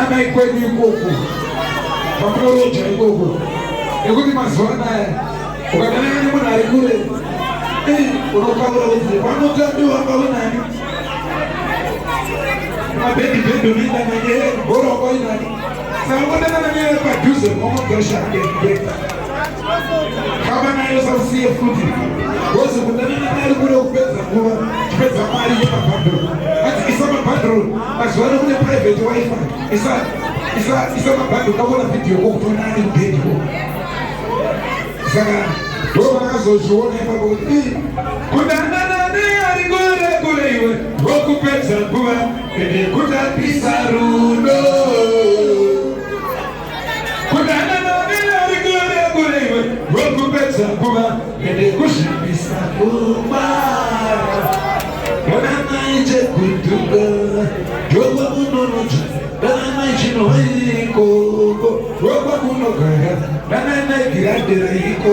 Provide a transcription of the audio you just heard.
na ikweli ikoko pamoja ikoko ekuti mazwana ukadana ni mwana alikule unokabula uzi wanotambiwa kaunani mabendi bendo nenda mwenyewe bora kwa nani sababu na mwenyewe producer kama kesha ngeke kama nayo sauti futi wote kundana na alikule upeza kwa kipeza mali ya bando ati isama bando azwana kule private wifi isa bando kabona video kwa kutona ni bendi saka doa kazojuone babo kundana na alikule kule iwe wakupeza kwa ende kutapisa rundo kundana na alikule kule iwe wakupeza kwa ende kushipisa kuma kana ije kutuka joba munonoja kana ije noiko roba kunoka kana na giradera iko